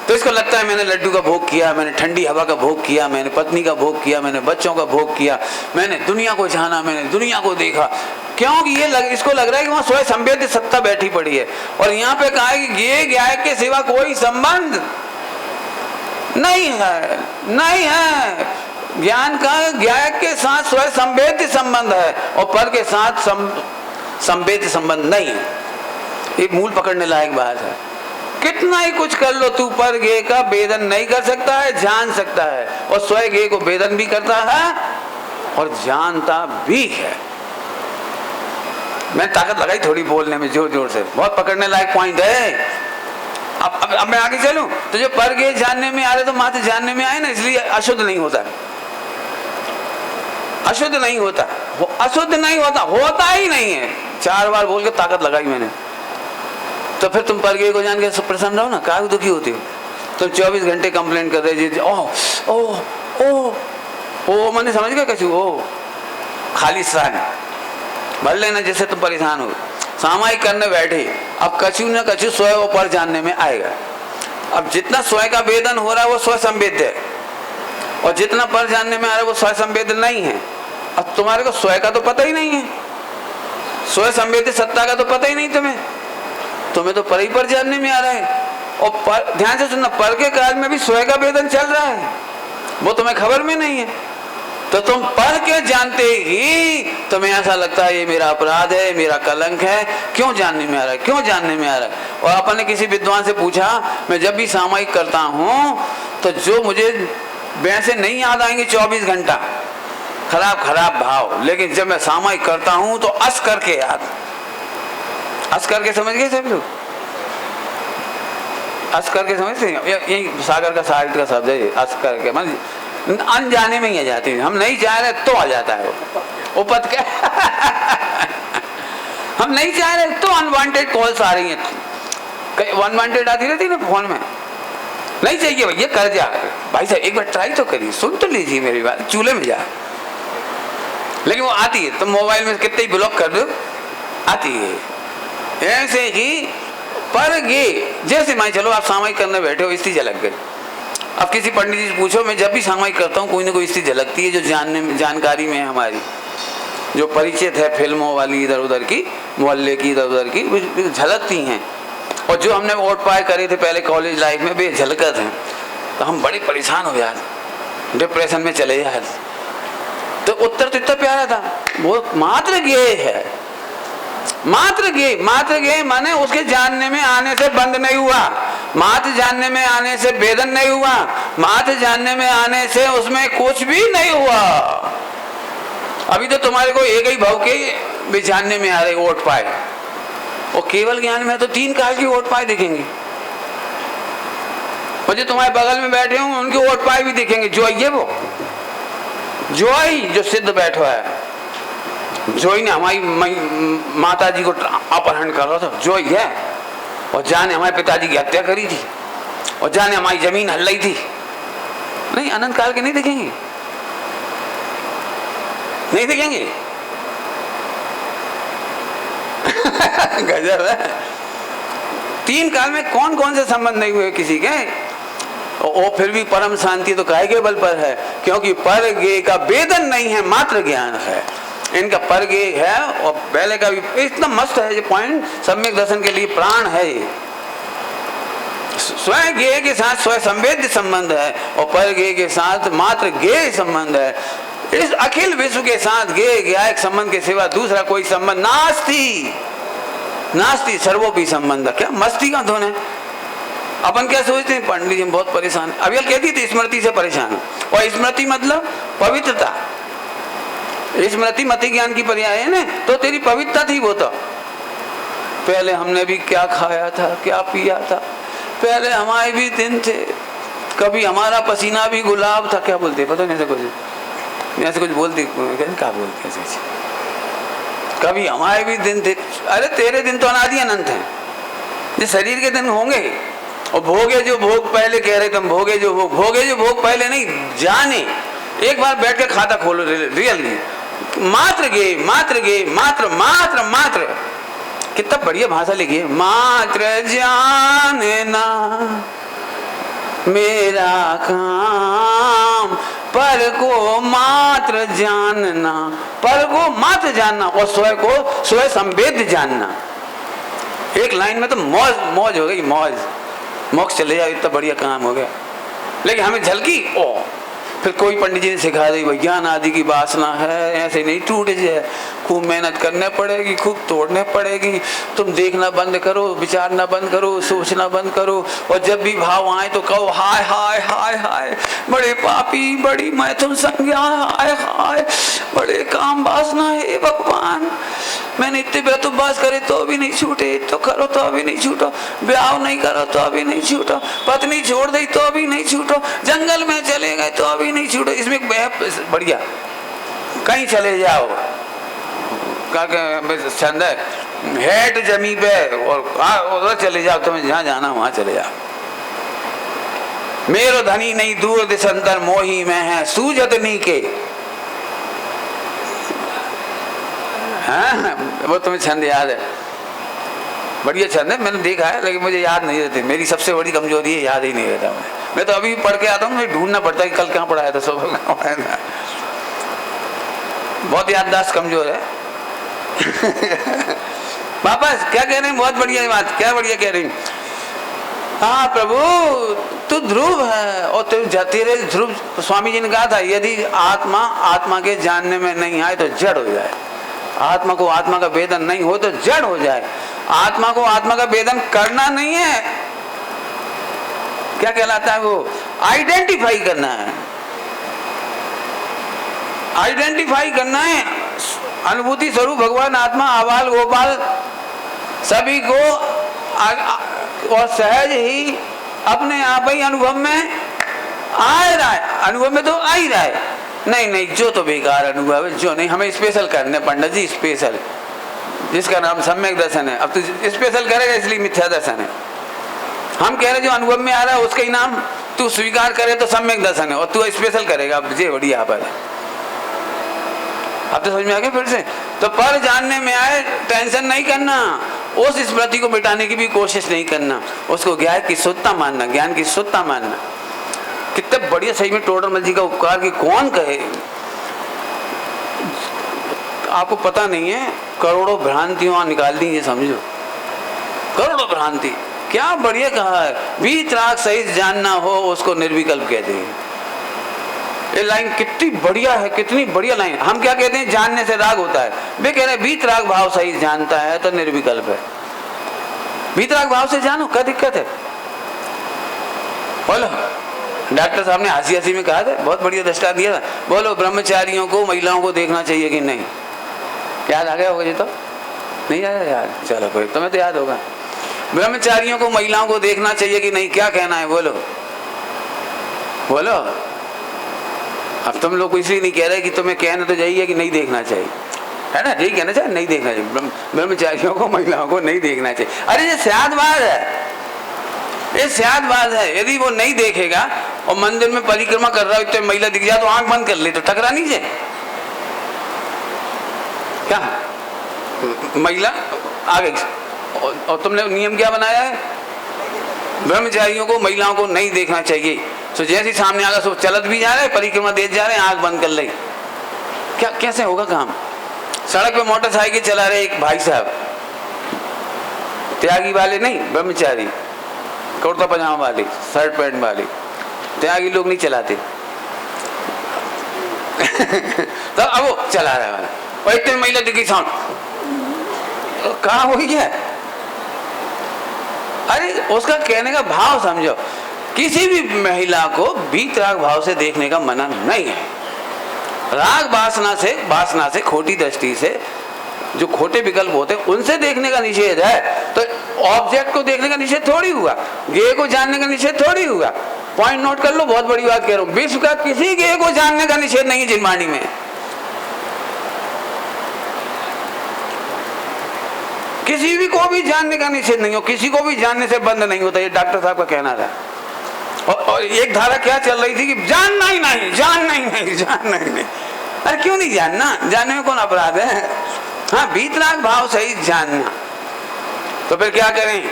तो इसको लगता है मैंने लड्डू का भोग किया, मैंने ठंडी हवा का भोग किया, मैंने पत्नी का भोग किया, मैंने बच्चों का भोग किया, मैंने दुनिया को जाना, मैंने दुनिया को देखा। क्योंकि इसको लग रहा है कि वहां स्वयं संवेद्य सत्ता बैठी पड़ी है। और यहाँ पे कहा है कि ये ज्ञाय के सिवा कोई संबंध नहीं है, नहीं है। ज्ञान का ज्ञाय के साथ स्वयं संवेद्य संबंध है और पर के साथ संवेद्य संबंध नहीं है। ये मूल पकड़ने लायक बात है। कितना ही कुछ कर लो, तू पर गे का वेदन नहीं कर सकता है, जान सकता है। और स्वयं गे को वेदन भी करता है और जानता भी है। मैं ताकत लगाई थोड़ी बोलने में, जोर जोर से। बहुत पकड़ने लायक पॉइंट है। अब मैं आगे चलूं तो जो पर गे जानने में आ रहे तो मात्र जानने में आए ना, इसलिए अशुद्ध नहीं होता। अशुद्ध नहीं होता, अशुद्ध नहीं होता, होता ही नहीं है। 4 बार बोल के ताकत लगाई मैंने। तो फिर तुम पर गे को जान के प्रसन्न रहो ना, काहे दुखी होती हो? तुम 24 घंटे कंप्लेन कर रहे जी, ओ मैंने समझ गया कैसे? ओ खाली स्थान भर लेना जैसे तुम परेशान हो। सामायिक करने बैठे, अब कछु न कछु स्वयं पर जानने में आएगा। अब जितना स्वयं का वेदन हो रहा है वो स्वयं संवेद्य है और जितना पर जानने में आ रहा है वो स्वयं संवेद्य नहीं है। अब तुम्हारे को स्वयं का तो पता ही नहीं है, स्वयं संवेद्य सत्ता का तो पता ही नहीं तुम्हें तो पर ही पर जानने में आ रहा है। और पर, ध्यान से सुनना, पर के काल में भी स्वयं का वेदन चल रहा है, वो तुम्हें खबर में नहीं है। तो तुम पर के जानते ही तुम्हें ऐसा लगता है ये मेरा अपराध है, मेरा कलंक है, क्यों जानने में आ रहा है, क्यों जानने में आ रहा है। और अपन ने किसी विद्वान से पूछा, मैं जब भी सामयिक करता हूँ तो जो मुझे वैसे नहीं याद आएंगे 24 घंटा खराब खराब भाव, लेकिन जब मैं सामयिक करता हूँ तो अस करके याद, अस करके समझ गए सब लोग, अस करके समझते हैं, यही सागर का साहित्य का शब्द है अस करके, मतलब अनजाने में ही आ जाती है, हम नहीं चाह रहे तो आ जाता है वो उपत के हम नहीं चाह रहे तो अनवांटेड कॉल्स आ रही हैं, अनवांटेड आती रहती है ना फोन में, नहीं चाहिए भैया कर जा भाई साहब एक बार ट्राई तो करिए, सुन तो लीजिए मेरी बात, चूल्हे में जा, लेकिन वो आती है तो मोबाइल में कितने ही ब्लॉक कर दो आती है। ऐसे ही पर गे जैसे मान चलो आप सामयिक करने बैठे हो, स्थिति झलक गई, अब किसी पंडित जी से पूछो, मैं जब भी सामयिक करता हूँ कोई ना कोई स्थिति झलकती है जो जानने में जानकारी में है हमारी, जो परिचित है फिल्मों वाली इधर उधर की, मोहल्ले की इधर उधर की झलकती हैं, और जो हमने वोट पाए करे थे पहले कॉलेज लाइफ में वे झलकत हैं, तो हम बड़े परेशान हो जाते, डिप्रेशन में चले जाते। तो उत्तर तो इतना प्यारा था, वो मात्र ज्ञेय है, मात्र ज्ञेय माने उसके जानने में आने से बंद नहीं हुआ, मात्र जानने में आने से भेदन नहीं हुआ, मात्र जानने में आने से उसमें कुछ भी नहीं हुआ। अभी तो तुम्हारे को एक ही भाव के भी जानने में आ रहे वोट पाए, और केवल ज्ञान में तो 3 काल की वोट पाए दिखेंगे, और जो तुम्हारे बगल में बैठे होंगे उनके वोट पाए भी दिखेंगे, जो ये वो जो ही जो सिद्ध बैठा है, जो ही ने हमारी माता जी को अपहरण कर रहा था, जो ही है, और जाने हमारे पिताजी की हत्या करी थी, और जाने हमारी जमीन हल्लाई थी, नहीं अनंत काल के नहीं दिखेंगे, नहीं दिखेंगे गजब है। 3 काल में कौन कौन से संबंध नहीं हुए किसी के, और फिर भी परम शांति तो काहे के बल पर है, क्योंकि पर गे का वेदन नहीं है, मात्र ज्ञान है, इनका पर गे है, और पहले का भी इतना मस्त है ये पॉइंट, सम्यक दर्शन के लिए प्राण है ये। स्वयं गे के साथ स्वयं संवेद्य संबंध है, और पर गे के साथ मात्र गे संबंध है। इस अखिल विश्व के साथ गे ज्ञायक संबंध के सिवा दूसरा कोई संबंध नास्ति, नास्ति सर्वोपि संबंध। क्या मस्ती का धुन है। अपन क्या सोचते हैं, पंडित जी बहुत परेशान है, अभी कहती थी स्मृति से परेशान, और स्मृति मतलब पवित्रता, स्मृति मति ज्ञान की पर्याय है ना, तो तेरी पवित्रता थी वो तो। पहले हमने भी क्या खाया था, क्या पिया था, पहले हमारे भी दिन थे, कभी हमारा पसीना भी गुलाब था, क्या बोलते पता नहीं, ऐसे कुछ बोलते, क्या बोलते ऐसे, कभी हमारे भी दिन थे। अरे तेरे दिन तो अनादि अनंत हैं, ये शरीर के दिन होंगे, और भोगे जो भोग पहले कह रहे तुम, भोगे जो भोग पहले नहीं जाने, एक बार बैठ के खाता खोलो रियली, मात्र गे मात्र मात्र मात्र, कितना बढ़िया भाषा लिखी है, मात्र जानना मेरा काम, पर को मात्र जानना, पर को मात्र जानना, और स्वयं को स्वयं संवेद्य जानना। एक लाइन में तो मौज हो गई, मौज, मोक्ष चले जाओ, इतना बढ़िया काम हो गया। लेकिन हमें झलकी, ओ फिर कोई पंडित जी ने सिखा दी ज्ञान आदि की वासना है, ऐसे नहीं टूट जाए, खूब मेहनत करने पड़ेगी, खूब तोड़ने पड़ेगी, तुम देखना बंद करो, विचारना बंद करो, सोचना बंद करो, और जब भी भाव आए तो कहो हाय हाय हाय हाय, बड़े पापी, बड़ी मैथुन संज्ञा, हाय हाय, बड़े काम वासना है भगवान, मैंने इतने बेतुबास करे तो भी नहीं छूटे, तो करो तो भी नहीं छूटो, ब्याह नहीं करो तो भी नहीं छूटो, पत्नी छोड़ दी तो भी नहीं छूटो, जंगल में चले गए तो भी नहीं छूटो। इसमें बढ़िया, कहीं चले जाओ, छंद है, हेट जमी पे और उधर चले जाओ, तुम्हें जहाँ जाना वहां चले जाओ। मेरो धनी नहीं दूर दिशंतर मोही में है, सूझत नहीं के, हाँ वो तुम्हें छंद याद है, बढ़िया छंद है, मैंने देखा है, लेकिन मुझे याद नहीं रहते, मेरी सबसे बड़ी कमजोरी है, याद ही नहीं रहता। मैं तो अभी पढ़ के आता हूँ, मुझे ढूंढना पड़ता है कि कल कहाँ पढ़ाया था, सुबह कहाँ पढ़ाया था, बहुत याददाश्त कमजोर है। वापस क्या कह रहे हैं, बहुत बढ़िया बात, क्या बढ़िया कह रही, हाँ प्रभु तू ध्रुव है, और तेरे ध्रुव, स्वामी जी ने कहा था यदि आत्मा के जानने में नहीं आए तो जड़ हो जाए, आत्मा को आत्मा का वेदन नहीं हो तो जड़ हो जाए। आत्मा को आत्मा का वेदन करना नहीं है, क्या कहलाता है वो, आइडेंटिफाई करना है। आइडेंटिफाई करना है। अनुभूति स्वरूप भगवान आत्मा आबाल गोपाल सभी को और सहज ही अपने आप ही अनुभव में आ रहा है, अनुभव में तो आ ही रहा है। नहीं जो तो बेकार अनुभव है, जो नहीं, हमें स्पेशल करने पंडित जी, स्पेशल, जिसका नाम सम्यक दर्शन है। अब तो स्पेशल करेगा इसलिए मिथ्या दर्शन है। हम कह रहे जो अनुभव में आ रहा है उसका ही नाम तू स्वीकार करे तो सम्यक दर्शन है, और तू स्पेशल करेगा। अब जे बड़ी यहाँ पर अब तो समझ में आ गया फिर से। तो पर जानने में आए, टेंशन नहीं करना, उस स्मृति को मिटाने की भी कोशिश नहीं करना, उसको ज्ञान की शुद्धता मानना, ज्ञान की शुद्धता मानना। कितने बढ़िया सही में टोडरमल जी का उपकार की कौन कहे। आपको पता नहीं है, करोड़ों भ्रांतियों निकाल दी, ये समझो, करोड़ों भ्रांति। क्या बढ़िया कहा है, वीतराग सहित जानना हो उसको निर्विकल्प कहते हैं। ये लाइन कितनी बढ़िया है, कितनी बढ़िया लाइन। हम क्या कहते हैं, जानने से राग होता है, वे कह रहे हैं वीतराग भाव सहित जानता है तो निर्विकल्प है। वीतराग भाव से जानो, क्या दिक्कत है। बोलो, डॉक्टर साहब ने हंसी हंसी में कहा था, बहुत बढ़िया दृष्टा दिया था। बोलो, ब्रह्मचारियों को महिलाओं को देखना चाहिए कि नहीं? याद आ गया होगा जी? तो नहीं आया याद, चलो कोई तुम्हें तो याद होगा। ब्रह्मचारियों को महिलाओं को देखना चाहिए कि नहीं, क्या कहना है? बोलो बोलो। अब तुम लोग इसलिए नहीं कह रहे कि तुम्हें कहना तो चाहिए कि नहीं देखना चाहिए, है ना? यही कहना चाहिए, नहीं देखना चाहिए, ब्रह्मचारियों को महिलाओं को नहीं देखना चाहिए। अरे ये स्यादबाज है, ये स्यादबाज है। यदि वो नहीं देखेगा और मंदिर में परिक्रमा कर रहा हो, इतने महिला दिख जाए तो आंख बंद कर ले, तो टकरा नहीं जाए क्या? महिला आगे, और तुमने नियम क्या बनाया है? ब्रह्मचारियों को महिलाओं को नहीं देखना चाहिए। तो जैसे सामने आगा सब चलत भी जा रहे, परिक्रमा दे जा रहे, आंख बंद कर ले, क्या कैसे होगा काम? सड़क पे मोटरसाइकिल चला रहे एक भाई साहब, त्यागी वाले नहीं, ब्रह्मचारी, कुर्ता पजामा वाले, शर्ट पैंट वाले, त्यागी लोग नहीं चलाते। तो अब वो चला रहा है और इतने महिला दिखी, साउंड कहाँ हो गया? अरे उसका कहने का भाव समझो। किसी भी महिला को वीतराग भाव से देखने का मना नहीं है। राग वासना से खोटी दृष्टि से जो खोटे विकल्प होते हैं उनसे देखने का निषेध है। तो ऑब्जेक्ट को देखने का निषेध थोड़ी हुआ, गेय को जानने का निषेध थोड़ी हुआ। पॉइंट नोट कर लो, बहुत बड़ी बात कह रहा हूं। विश्व का किसी गेय को जानने का निषेध नहीं है जिनवाणी में। किसी भी को भी जानने का निषेध नहीं हो, किसी को भी जानने से बंद नहीं होता। ये डॉक्टर साहब का कहना था। और एक धारा क्या चल रही थी कि जानना ही नहीं, जानना ही नहीं, जानना ही नहीं। अरे क्यों नहीं जानना? जानने में कौन अपराध है? हाँ, वीतराग भाव सही जानना। तो फिर क्या करें?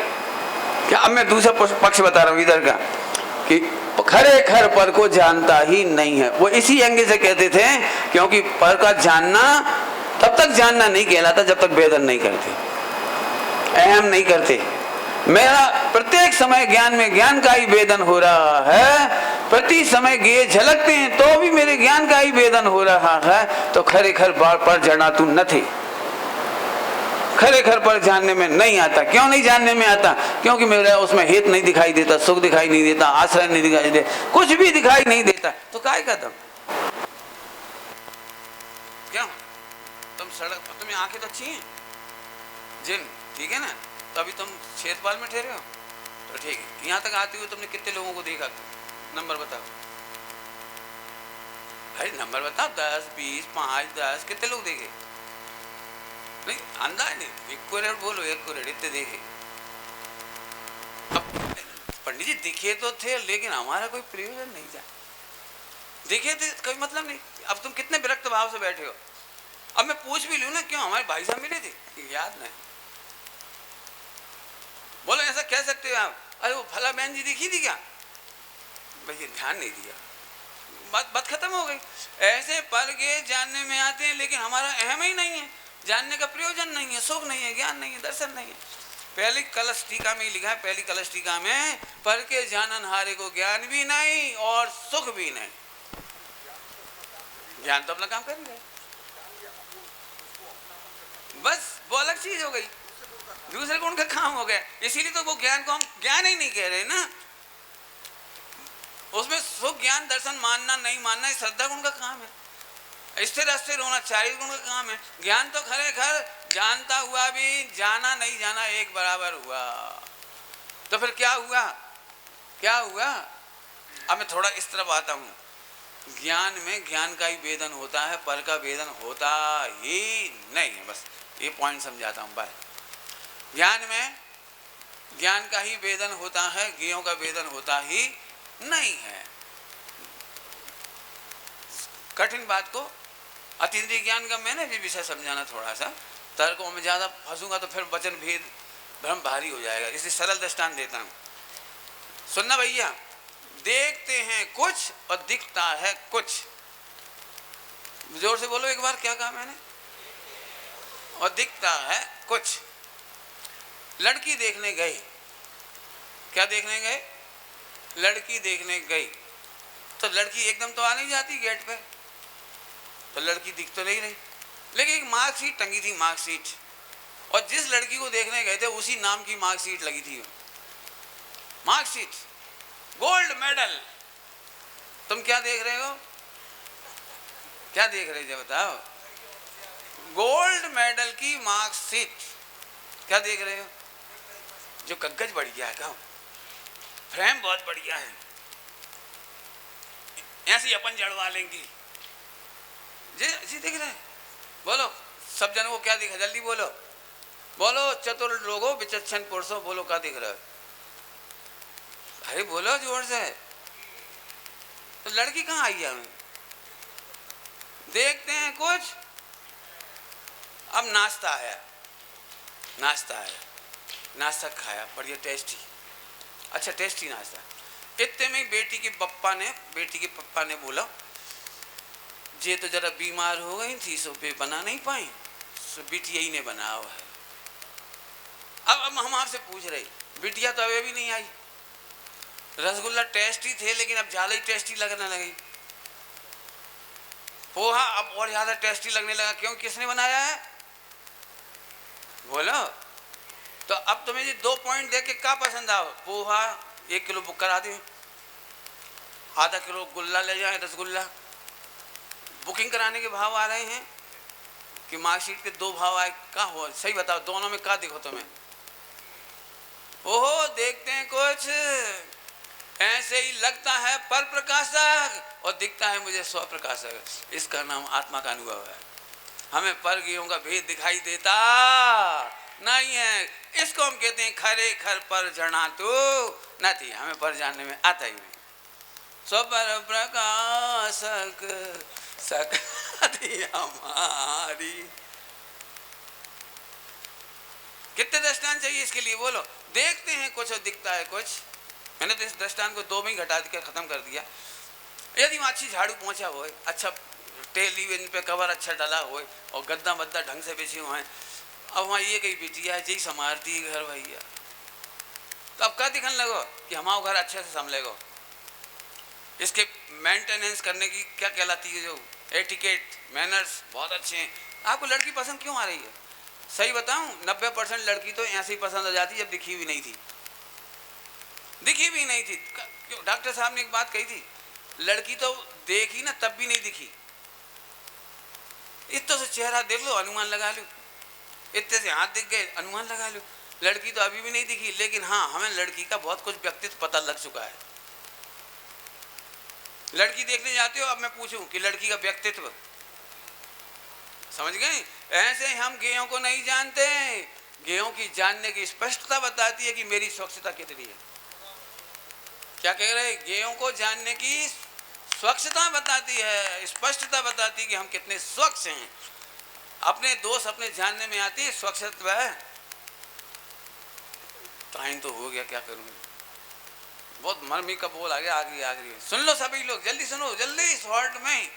क्या अब मैं दूसरा पक्ष बता रहा हूँ इधर का, कि खरे खर पर को जानता ही नहीं है। वो इसी एंगल से कहते थे क्योंकि पर का जानना तब तक जानना नहीं कहलाता जब तक वेदन नहीं करते, अहम नहीं करते। मेरा प्रत्येक समय ज्ञान में ज्ञान का ही वेदन हो रहा है, प्रति समय गेय झलकते हैं तो भी मेरे ज्ञान का ही वेदन हो रहा है। तो खरेखर पर जाना तू नहीं, खरेखर पर जानने में नहीं आता। क्यों नहीं जानने में आता? क्योंकि मेरा उसमें हित नहीं दिखाई देता, सुख दिखाई नहीं देता, आश्रय नहीं दिखाई देता, कुछ भी दिखाई नहीं देता। तो काय का दम? क्यों? तुम सड़क, तुम्हें आंखें तो अच्छी हैं जिन, ठीक है ना? तो अभी तुम क्षेत्रपाल में ठहरे हो तो ठीक है। यहाँ तक आते हुए तुमने कितने लोगों को देखा? नंबर बताओ। अरे नंबर बताओ, 10, 20, 5, 10, कितने लोग देखे? नहीं, अंदाज नहीं, एक्यूरेट बोलो, एक्यूरेट, इतने देखे। अब पंडित जी दिखे तो थे लेकिन हमारा कोई प्रयोजन नहीं था। दिखे थे कोई मतलब नहीं। अब तुम कितने विरक्त भाव से बैठे हो। अब मैं पूछ भी लूँ ना, क्यों हमारे भाई साहब मिले थे? याद नहीं। बोलो ऐसा कह सकते हो आप? अरे वो फला बहन जी दिखी थी क्या? भैया ध्यान नहीं दिया, बात खत्म हो गई। ऐसे पल के जानने में आते हैं लेकिन हमारा अहम ही नहीं है, जानने का प्रयोजन नहीं है, सुख नहीं है, ज्ञान नहीं है, दर्शन नहीं है। पहली कलश टीका में ही लिखा है, पहली कलश टीका में, पल के जानन हारे को ज्ञान भी नहीं और सुख भी नहीं। ज्ञान तो अपना काम कर रहे, अलग चीज हो गई, दूसरे गुण का काम हो गया। इसीलिए तो वो ज्ञान को हम ज्ञान ही नहीं कह रहे ना, उसमें सुख ज्ञान दर्शन मानना नहीं मानना ये श्रद्धा गुण का काम है। स्थिर अस्थिर होना चारित्र गुण का काम है। ज्ञान तो खरेखर जानता हुआ भी जाना नहीं जाना एक बराबर हुआ। तो फिर क्या हुआ, क्या हुआ? अब मैं थोड़ा इस तरफ आता हूं। ज्ञान में ज्ञान का ही वेदन होता है, पर का वेदन होता ही नहीं है। बस ये पॉइंट समझाता हूं। बाय ज्ञान में ज्ञान का ही वेदन होता है, ज्ञेयों का वेदन होता ही नहीं है। कठिन बात को अतीन्द्रिय ज्ञान का मैंने भी विषय समझाना थोड़ा सा, तर्कों में ज्यादा फंसूंगा तो फिर वचन भेद भ्रम भारी हो जाएगा, इसलिए सरल दृष्टांत देता हूं। सुनना भैया, देखते हैं कुछ और दिखता है कुछ। जोर से बोलो एक बार, क्या कहा मैंने? और दिखता है कुछ। लड़की देखने गए, क्या देखने गए? लड़की देखने गई। तो लड़की एकदम तो आ नहीं जाती गेट पे, तो लड़की दिख तो नहीं रही, लेकिन एक मार्कशीट टंगी थी, मार्कशीट, और जिस लड़की को देखने गए थे उसी नाम की मार्कशीट लगी थी। Marksheet, gold medal. तुम क्या देख रहे हो? क्या देख रहे थे बताओ? गोल्ड मेडल की मार्कशीट। क्या देख रहे हो? जो कागज बढ़िया है, कहो फ्रेम बहुत बढ़िया है, ऐसी अपन जड़वा लेंगे। जी देख रहे हैं? बोलो सब जनों को क्या दिखा, जल्दी बोलो, बोलो चतुर लोगो विचक्षण पुरुषों, बोलो क्या दिख रहा है? अरे बोलो जोर से। तो लड़की कहाँ आई है? देखते हैं कुछ। अब नाश्ता आया, नाश्ता आया, नाश्ता खाया, बढ़िया टेस्टी, अच्छा टेस्टी नाश्ता। इतने में बेटी के पप्पा ने बोला, जे तो जरा बीमार हो गई थी, सो पे बना नहीं पाई, सो बिटिया ही ने बनाया हुआ है। अब हम आपसे पूछ रहे, बिटिया तो अभी भी नहीं आई। रसगुल्ला टेस्टी थे लेकिन अब ज्यादा ही टेस्टी लगने लगी। पोहा अब और ज्यादा टेस्टी लगने लगा, क्यों? किसने बनाया है? बोलो। तो अब तुम्हें ये 2 पॉइंट देख के क्या पसंद आओ? पोहा 1 किलो बुक करा दी, आधा किलो गुल्ला ले जाए, रसगुल्ला। बुकिंग कराने के भाव आ रहे हैं कि मार्कशीट के 2 भाव आए, क्या हो? सही बताओ, दोनों में क्या दिखो तुम्हें? ओहो देखते हैं कुछ, ऐसे ही लगता है पर प्रकाशक और दिखता है मुझे स्व प्रकाशक। इसका नाम आत्मा का अनुभव है। हमें पर ज्ञेयों का भेद दिखाई देता नहीं है, इसको हम कहते हैं खरे खर पर जना तो नहीं, हमें पर जानने में आता ही नहीं। स्व पर प्रकाशक सकती हमारी। कितने दृष्टांत चाहिए इसके लिए? बोलो। देखते हैं कुछ और दिखता है कुछ। मैंने तो इस दृष्टांत को 2 में ही घटा कर खत्म कर दिया। यदि वहाँ अच्छी झाड़ू पोंछा हो, अच्छा टेलीविजन पे कवर अच्छा डला हो और गद्दा मद्दा ढंग से बिछे हुए हैं, अब वहाँ ये कहीं बिटिया है जी संभालती घर भैया, तो अब क्या दिखने लगो कि हमारा घर अच्छे से संभलेगो। इसके मेंटेनेंस करने की क्या कहलाती है, जो एटिकेट मैनर्स बहुत अच्छे हैं। आपको लड़की पसंद क्यों आ रही है? सही बताऊं, 90% लड़की तो ऐसे ही पसंद आ जाती जब दिखी भी नहीं थी, दिखी भी नहीं थी। क्यों? डॉक्टर साहब ने एक बात कही थी, लड़की तो देखी ना तब भी नहीं दिखी, इतना से चेहरा देख लो अनुमान लगा लो, इतने से हाथ दिख गए अनुमान लगा लो। लड़की तो अभी भी नहीं दिखी, लेकिन हाँ हमें लड़की का बहुत कुछ व्यक्तित्व पता लग चुका है। लड़की देखने जाते हो, अब मैं पूछूं कि लड़की का व्यक्तित्व समझ गए? ऐसे हम ज्ञेयों को नहीं जानते। ज्ञेयों की जानने की स्पष्टता बताती है कि मेरी स्वच्छता कितनी है। क्या कह रहे? ज्ञेयों को जानने की स्वच्छता बताती है, स्पष्टता बताती है कि हम कितने स्वच्छ हैं। अपने दोष अपने जानने में आती है स्वच्छता है। टाइम तो हो गया, क्या करूं, बहुत मर्मी का बोल आ गया, आखिरी सुन लो सभी लोग, जल्दी सुनो, जल्दी शॉर्ट में।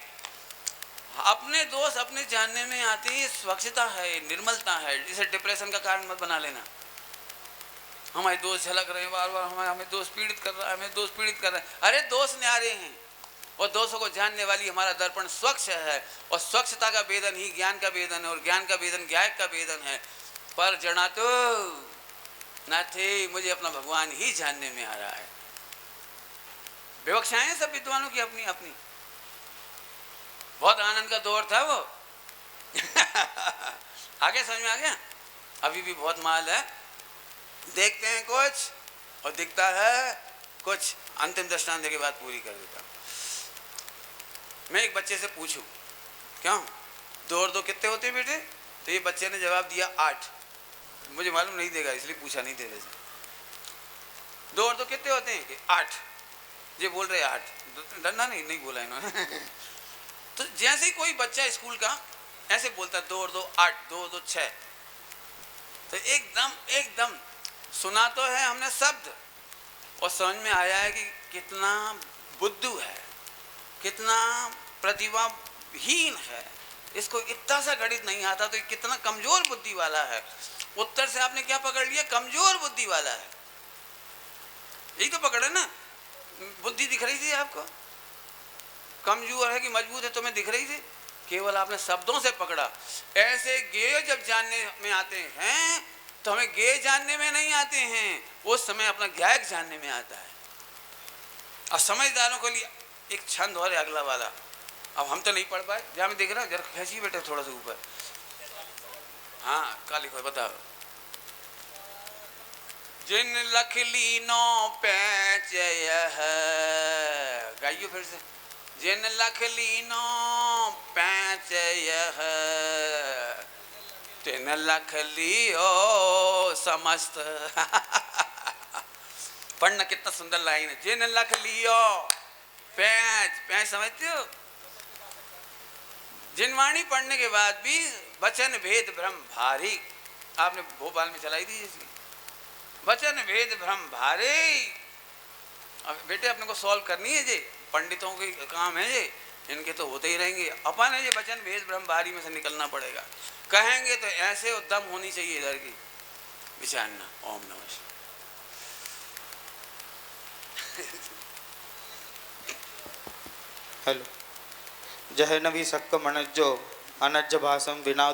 अपने दोष अपने जानने में आती है, स्वच्छता है, निर्मलता है। जिसे डिप्रेशन का कारण मत बना लेना। हमारे दोस्त झलक रहे हैं बार बार, हमें दोस्त पीड़ित कर रहा है, हमें दोस्त पीड़ित कर रहा है। अरे दोस्त न्यारे हैं, और दोषों को जानने वाली हमारा दर्पण स्वच्छ है, और स्वच्छता का वेदन ही ज्ञान का वेदन है, और ज्ञान का वेदन ज्ञायक का वेदन है। पर जना तो ना थे, मुझे अपना भगवान ही जानने में आ रहा है। विवक्षाएं सब विद्वानों की अपनी अपनी। बहुत आनंद का दौर था वो। आगे समझ में आ गया? अभी भी बहुत माल है, देखते हैं कुछ और दिखता है कुछ। अंतिम दृष्टांत के बाद पूरी कर देता हूं। मैं एक बच्चे से पूछूं, क्यों 2 और 2 कितने होते हैं बेटे? तो ये बच्चे ने जवाब दिया 8। मुझे मालूम नहीं देगा इसलिए पूछा नहीं तेरे से। 2 और 2 कितने होते हैं? कि 8। ये बोल रहे 8। डरना नहीं बोला इन्होंने। तो जैसे ही कोई बच्चा स्कूल का ऐसे बोलता 2 और 2 8, 2 और 2 6, तो एकदम सुना तो है हमने शब्द और समझ में आया है कि कितना बुद्धू है, कितना प्रतिभाहीन है। इसको इतना सा गणित नहीं आता तो कितना कमजोर बुद्धि वाला है। उत्तर से आपने क्या पकड़ लिया? कमजोर बुद्धि वाला है। यही तो पकड़े ना। बुद्धि दिख रही थी आपको? कमजोर है कि मजबूत है तुम्हें दिख रही थी? केवल आपने शब्दों से पकड़ा। ऐसे गेय जब जानने में आते हैं तो हमें गेय जानने में नहीं आते हैं, उस समय अपना गायक जानने में आता है। और समझदारों के लिए एक छंद और है अगला वाला। अब हम तो नहीं पढ़ पाए, जहाँ मैं देख रहा हूँ, जरा खींचिए बेटे थोड़ा सा ऊपर। हाँ का लिखो बताओ। जिन लख लीनो पैच गाइयो फिर से। जिन लख लीनो पैच तिन लख लियो समस्त। पढ़ना कितना सुंदर लाइन है। जिन लख लियो पैच समझते हो? जिनवाणी पढ़ने के बाद भी वचन भेद भ्रम भारी। आपने भोपाल में चलाई थी इसकी। वचन भेद भ्रम भारी। अब बेटे अपने को सॉल्व करनी है, जे पंडितों के काम है, जे इनके तो होते ही रहेंगे। अपन है ये वचन भेद ब्रह्म भारी में से निकलना पड़ेगा। कहेंगे तो ऐसे उद्दम होनी चाहिए इधर की विचारना। ओम नमः शिवाय। हेलो। जय नबी सक्क मनज्जो अनज्ज भाषम विना